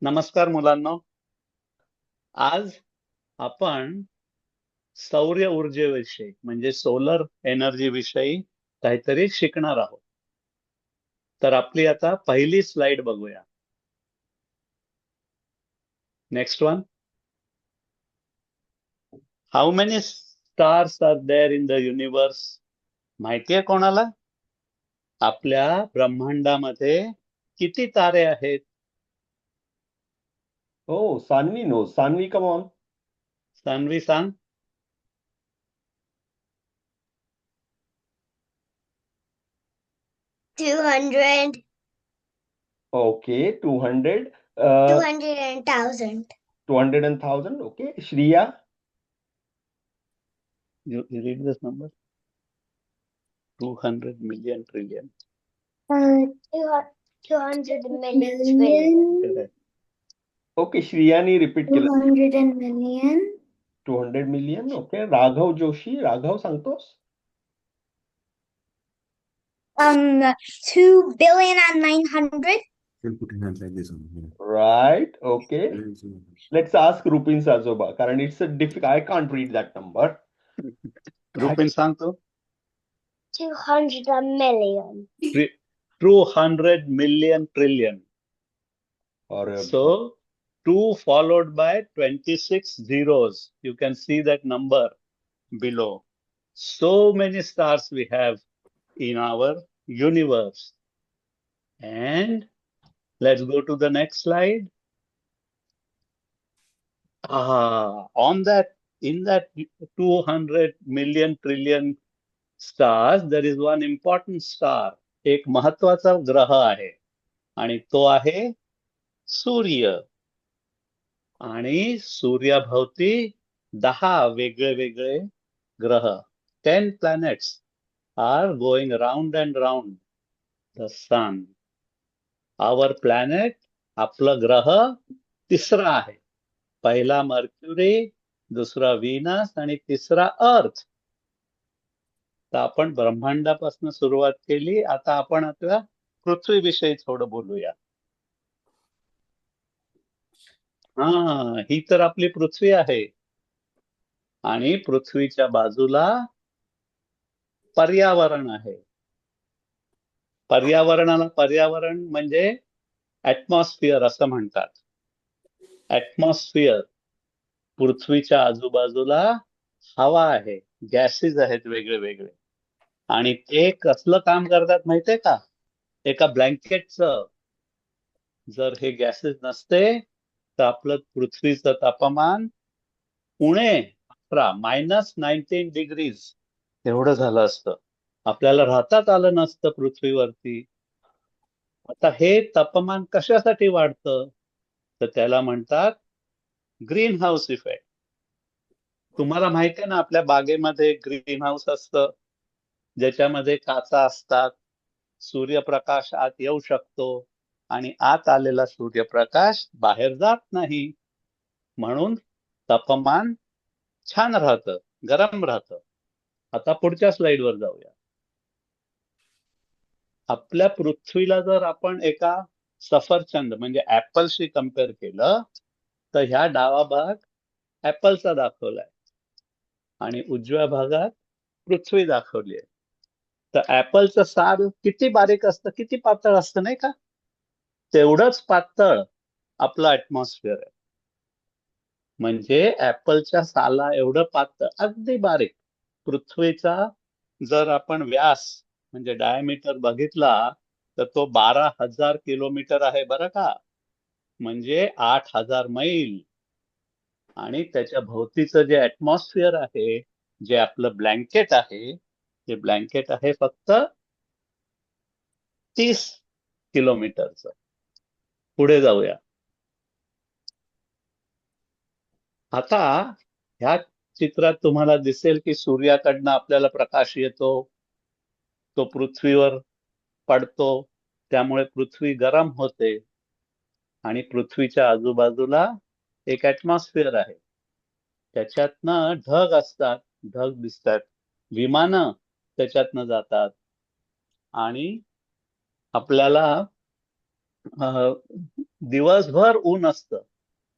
नमस्कार मुलांनो. आज आपण सौर ऊर्जेविषयी म्हणजे सोलर एनर्जी विषयी काहीतरी शिकणार आहोत. तर आपली आता पहिली स्लाइड बघूया. Next one. How many stars are there in the universe? माहितीये कोणाला? आपल्या ब्रह्मांडामध्ये किती तारे आहेत? Oh, Sanvi knows. Sanvi, come on. Saanvi सांग. 200, Okay, 200. 200 and 1,000. 200 and 1,000. Okay. Shriya. You read this number. 200 million trillion. 200 million. Correct. Okay, Shriya ने repeat केलं. 200 million. 200 million. Okay. Raghav Joshi. Raghav सांगतोस? 2 billion and 900. Can put your hands like this on here. Right. Okay. Very soon. Let's ask Rupin Sazoba. कारण it's a difficult. I can't read that number. Rupin सांग तू. 200 million. 200 million trillion. और So 2 followed by 26 zeros. You can see that number below. So many stars we have in our universe. And let's go to the next slide. In that 200 million trillion stars, there is one important star. एक महत्वाचा ग्रह आहे आणि तो आहे सूर्य. आणि सूर्याभोवती 10 वेगळे वेगळे ग्रह, 10 planets are going round and round the sun. Our planet, आपला ग्रह तिसरा आहे. पहिला मर्क्युरी, दुसरा व्हीनस आणि तिसरा अर्थ. तर आपण ब्रह्मांडापासून सुरुवात केली. आता आपण आपल्या पृथ्वीविषयी थोडं बोलूया. ही तर आपली पृथ्वी आहे आणि पृथ्वीच्या बाजूला पर्यावरण आहे. पर्यावरण म्हणजे ऍटमॉस्फिअर असं म्हणतात. ऍटमॉस्फिअर, पृथ्वीच्या आजूबाजूला हवा आहे, गॅसेस आहेत वेगळे वेगळे. आणि ते कसलं काम करतात माहितीये का? एका ब्लँकेटचं. जर हे गॅसेस नसते तर आपलं पृथ्वीचं तापमान -19 एवढं झालं असतं. आपल्याला राहताच आलं नसतं पृथ्वीवरती. आता हे तापमान कशासाठी वाढतं? तर त्याला म्हणतात ग्रीन हाऊस इफेक्ट. तुम्हाला माहिती आहे ना, आपल्या बागेमध्ये ग्रीन हाऊस असतं, ज्याच्यामध्ये काचा असतात. सूर्यप्रकाश आत येऊ शकतो आणि आत आलेला सूर्यप्रकाश बाहेर जात नाही, म्हणून तापमान छान राहतं, गरम राहतं. आता पुढच्या स्लाइडवर जाऊया. आपल्या पृथ्वीला जर आपण एका सफरचंद म्हणजे ऍपलशी कम्पेअर केलं तर ह्या डावा भाग ऍपलचा दाखवलाय आणि उजव्या भागात पृथ्वी दाखवली आहे. तर ऍपलचं साल किती बारीक असतं, किती पातळ असतं नाही का? तेवढंच पातळ आपलं ऍटमॉस्फिअर आहे. म्हणजे ऍपलच्या साला एवढं पातळ, अगदी बारीक. पृथ्वीचा जर आपण व्यास म्हणजे डायमीटर बघितला तर तो 12,000 किलोमीटर आहे बरं का, म्हणजे 8,000 मैल. आणि त्याच्या भोवतीचं जे ऍटमॉस्फिअर आहे, जे आपलं ब्लँकेट आहे, ते ब्लँकेट आहे फक्त 30 किलोमीटरचं. पुढे जाऊया. आता ह्या चित्रात तुम्हाला दिसेल की सूर्याकडनं आपल्याला प्रकाश येतो, तो पृथ्वीवर पडतो, त्यामुळे पृथ्वी गरम होते. आणि पृथ्वीच्या आजूबाजूला एक ऍटमॉस्फिअर आहे, त्याच्यातनं ढग असतात, ढग दिसतात, विमानं त्याच्यातनं जातात आणि आपल्याला अ, दिवसभर ऊन असतं,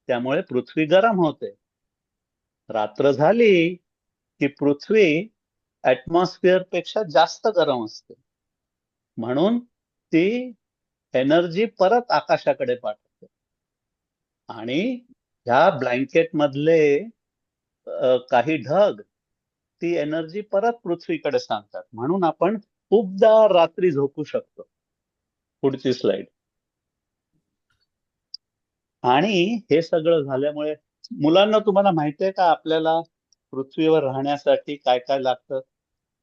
त्यामुळे पृथ्वी गरम होते. रात्र झाली की पृथ्वी ऍटमॉस्फिअर पेक्षा जास्त गरम असते, म्हणून ती एनर्जी परत आकाशाकडे पाठवते आणि ह्या ब्लँकेट मधले काही ढग ती एनर्जी परत पृथ्वीकडे सांगतात, म्हणून आपण खूपदा रात्री झोपू शकतो. पुढची स्लाइड. आणि हे सगळं झाल्यामुळे मुलांना, तुम्हाला माहितीये का आपल्याला पृथ्वीवर राहण्यासाठी काय काय लागतं?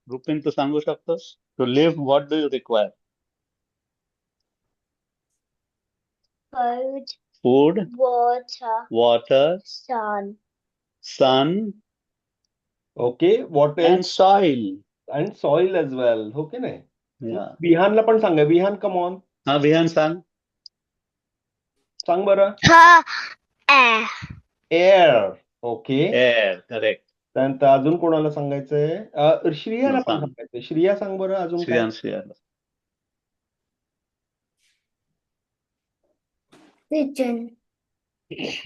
रुपिन, तू सांगू शकतोस? To live what do you require? Food, food, water, water, sun. Sun okay, what and else? Soil. And soil as well. हो की नाही? विहानला पण सांगा. विहान, कम ऑन, हा, विहान सांग. सांग बरं. Air. Air. Okay. Air, correct. त्यानंतर अजून कोणाला सांगायचंय? श्रियाला पण सांग. सांगायचंय. श्रिया, सांग बरं अजून काय? Shreyan. Oxygen.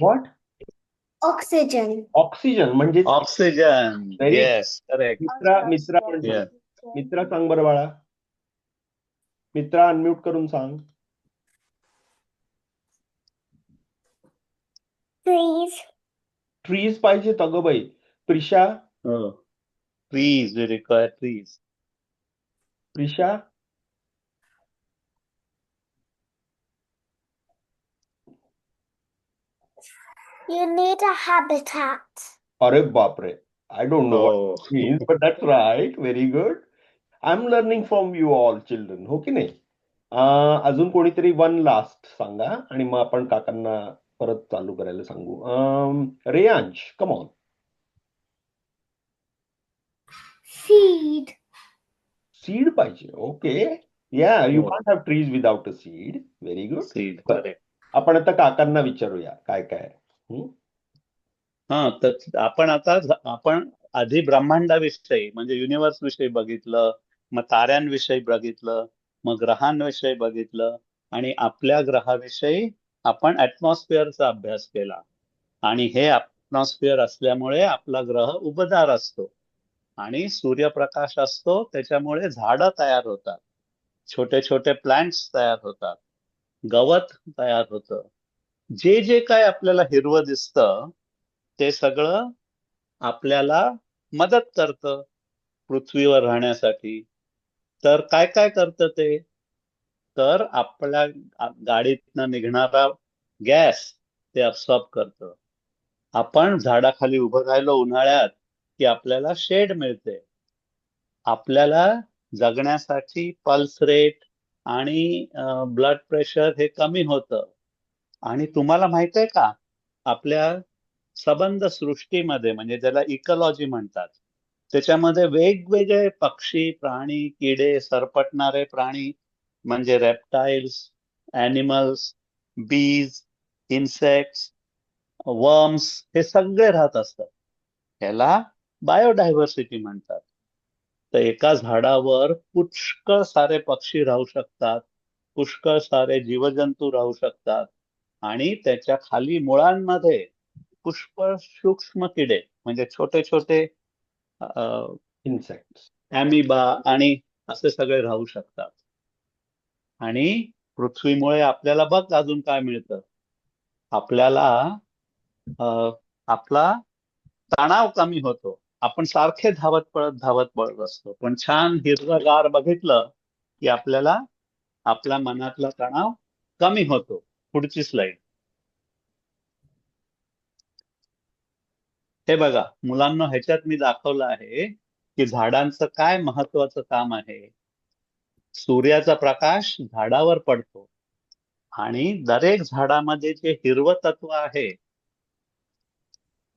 What? Oxygen. Oxygen म्हणजे ऑक्सिजन. Very- yes, correct. मित्रा मित्रा सांग बरं बाळा. मित्रा, अनम्यूट करून सांग. Trees. ट्रीज पाहिजेत अगं बाई. Prisha, trees, we require trees. Prisha, You need a habitat. अरे बापरे, I don't know Oh. what it means, but that's right. Very good. I'm learning from you all children. हो की नाही? अजून कोणीतरी वन लास्ट सांगा आणि मग आपण काकांना परत चालू करायला सांगू. Reyansh, come on. Seed. Seed पाहिजे. ओके. या, यू हो. Can't have trees without a seed. Very good. Seed, correct. आपण आता काकांना विचारूया काय काय. हा, तर आपण आधी ब्रह्मांडाविषयी म्हणजे युनिव्हर्स विषयी बघितलं, मग ताऱ्यांविषयी बघितलं, मग ग्रहांविषयी बघितलं, आणि आपल्या ग्रहाविषयी आपण ऍटमॉस्फिअरचा अभ्यास केला. आणि हे ऍटमॉस्फिअर असल्यामुळे आपला ग्रह उबदार असतो आणि सूर्यप्रकाश असतो, त्याच्यामुळे झाडं तयार होतात, छोटे छोटे प्लांट्स तयार होतात, गवत तयार होतं. जे जे काय आपल्याला हिरवं दिसतं ते सगळं आपल्याला मदत करतं पृथ्वीवर राहण्यासाठी. तर काय काय करतं ते? तर आपल्या गाडीतनं निघणारा गॅस ते अब्सॉर्ब करतं. आपण झाडाखाली उभं राहिलो उन्हाळ्यात की आपल्याला शेड मिळते. आपल्याला जगण्यासाठी पल्स रेट आणि ब्लड प्रेशर हे कमी होतं. आणि तुम्हाला माहित आहे का, आपल्या सबंध सृष्टीमध्ये, म्हणजे ज्याला इकॉलॉजी म्हणतात, त्याच्यामध्ये वेगवेगळे पक्षी, प्राणी, किडे, सरपटणारे प्राणी म्हणजे रेप्टाइल्स, ॲनिमल्स, बीज, इन्सेक्ट्स, वर्म्स, हे सगळे राहत असतात. ह्याला बायोडायव्हर्सिटी म्हणतात. तर एका झाडावर पुष्कळ सारे पक्षी राहू शकतात, पुष्कळ सारे जीवजंतू राहू शकतात, आणि त्याच्या खाली मुळांमध्ये पुष्कळ सूक्ष्म किडे म्हणजे छोटे छोटे इन्सेक्ट्स. ॲमिबा आणि असे सगळे राहू शकतात. आणि पृथ्वीमुळे आपल्याला बघ अजून काय मिळतं. आपल्याला आपला तणाव कमी होतो. आपण सारखे धावत पळत असतो, पण छान हिरवंगार बघितलं की आपल्याला आपल्या मनातला तणाव कमी होतो. पुढची स्लाइड. हे बघा मुलांना, ह्याच्यात मी दाखवलं आहे की झाडांचं काय महत्वाचं काम आहे. सूर्याचा प्रकाश झाडावर पडतो आणि दरेक झाडामध्ये जे हिरवं तत्व आहे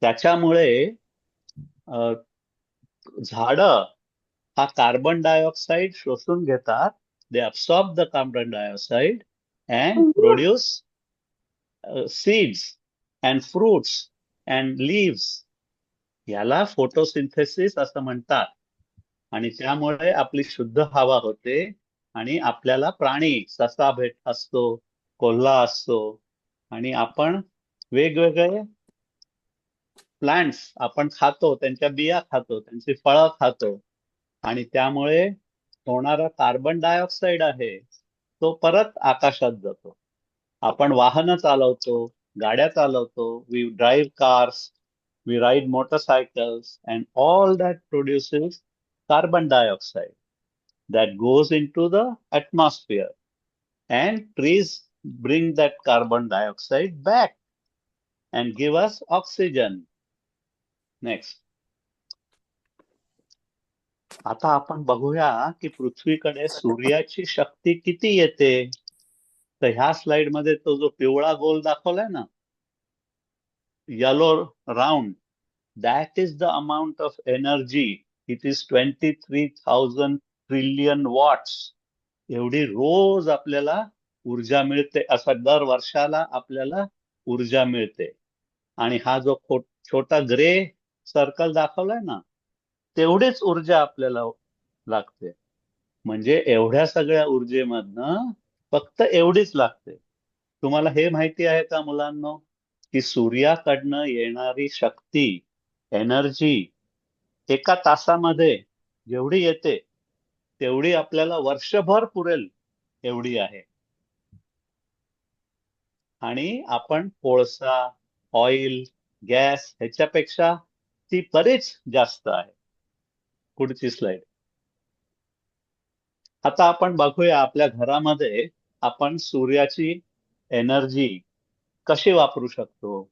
त्याच्यामुळे झाडं हा कार्बन डायऑक्साईड शोषून घेतात. They absorb the carbon dioxide and produce seeds and fruits and leaves. याला फोटोसिंथेसिस असं म्हणतात. आणि त्यामुळे आपली शुद्ध हवा होते आणि आपल्याला प्राणी, ससा भेट असतो, कोल्हा असतो आणि आपण वेगवेगळे प्लांट्स आपण खातो, त्यांच्या बिया खातो, त्यांची फळं खातो आणि त्यामुळे होणारा कार्बन डायऑक्साईड आहे तो परत आकाशात जातो. आपण वाहनं चालवतो, गाड्या चालवतो, we drive cars, we ride motorcycles and all that produces carbon dioxide that goes into the atmosphere, and trees bring that carbon dioxide back and give us oxygen. Next. आता आपण बघूया की पृथ्वीकडे सूर्याची शक्ती किती येते. तर ह्या स्लाइड मध्ये तो जो पिवळा गोल दाखवलाय ना, yellow round, that is the amount of energy. It is 23,000 trillion watts. एवढी रोज आपल्याला ऊर्जा मिळते, असं दर वर्षाला आपल्याला ऊर्जा मिळते. आणि हा जो छोटा ग्रे सर्कल दाखवलाय ना, तेवढीच ऊर्जा आपल्याला लागते. म्हणजे एवढ्या सगळ्या ऊर्जेमधनं फक्त एवढीच लागते. तुम्हाला हे माहिती आहे का मुलांनो, की सूर्याकडनं येणारी शक्ती, एनर्जी एका तासामध्ये जेवढी येते तेवढी आपल्याला वर्षभर पुरेल एवढी आहे. आणि आपण कोळसा, ऑइल, गॅस ह्याच्यापेक्षा ती बरीच जास्त आहे. पुढची स्लाइड. आता आपण बघूया आपल्या घरामध्ये आपण सूर्याची एनर्जी कशी वापरू शकतो.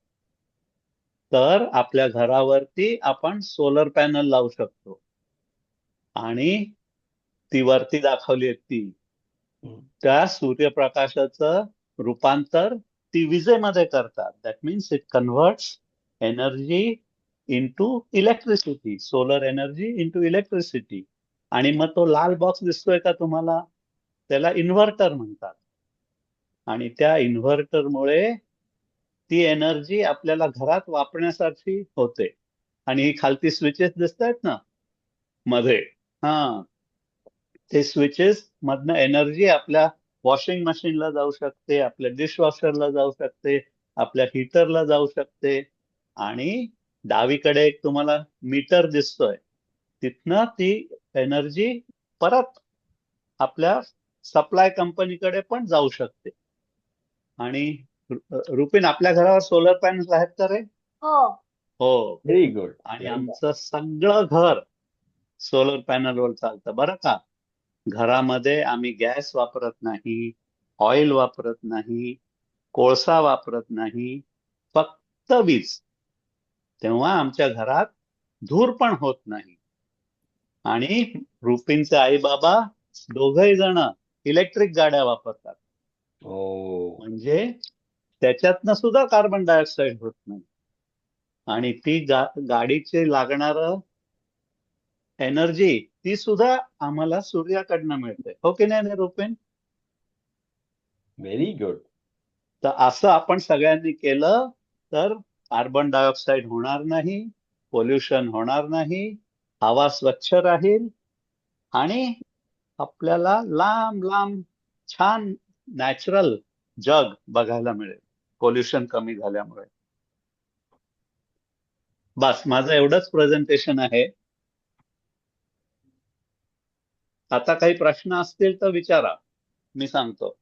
तर आपल्या घरावरती आपण सोलर पॅनल लावू शकतो आणि ती वरती दाखवली आहे ती, त्या सूर्यप्रकाशाचं रूपांतर ती विजेमध्ये करतात. That means it converts energy into electricity, solar energy into electricity. आणि मग तो लाल बॉक्स दिसतोय का तुम्हाला, त्याला इन्व्हर्टर म्हणतात. आणि त्या इन्व्हर्टरमुळे ती एनर्जी आपल्याला घरात वापरण्यासाठी होते. आणि ही खालती स्विचेस दिसत आहेत ना मध्ये, ते स्विचेस मधनं एनर्जी आपल्या वॉशिंग मशीनला जाऊ शकते, आपल्या डिशवॉशरला जाऊ शकते, आपल्या हीटरला जाऊ शकते. आणि डावीकडे एक तुम्हाला मीटर दिसतोय, तिथनं ती एनर्जी परत आपल्या सप्लाय कंपनीकडे पण जाऊ शकते. आणि रुपीन, आपल्या घरावर सोलर पॅनल आहेत का रे? Oh. हो. Very good. आणि आमचं सगळं घर सोलर पॅनलवर चालतं बरं का. घरामध्ये आम्ही गॅस वापरत नाही, ऑइल वापरत नाही, कोळसा वापरत नाही, फक्त वीज. तेव्हा आमच्या घरात धूर पण होत नाही. आणि रुपीनचे आई बाबा दोघही जण इलेक्ट्रिक गाड्या वापरतात. हो. म्हणजे त्याच्यातनं सुद्धा कार्बन डायऑक्साईड होत नाही. आणि ती गाडीचे लागणार एनर्जी ती सुद्धा आम्हाला सूर्याकडनं मिळते. हो की नाही रुपीन? Very good. तर असं आपण सगळ्यांनी केलं तर कार्बन डायऑक्साईड होणार नाही, पोल्युशन होणार नाही, हवा स्वच्छ राहील आणि आपल्याला लांब लांब छान नॅचरल जग बघायला मिळेल, पोल्युशन कमी झाल्यामुळे. बस माझं एवढंच प्रेझेंटेशन आहे. आता काही प्रश्न असतील तर विचारा, मी सांगतो.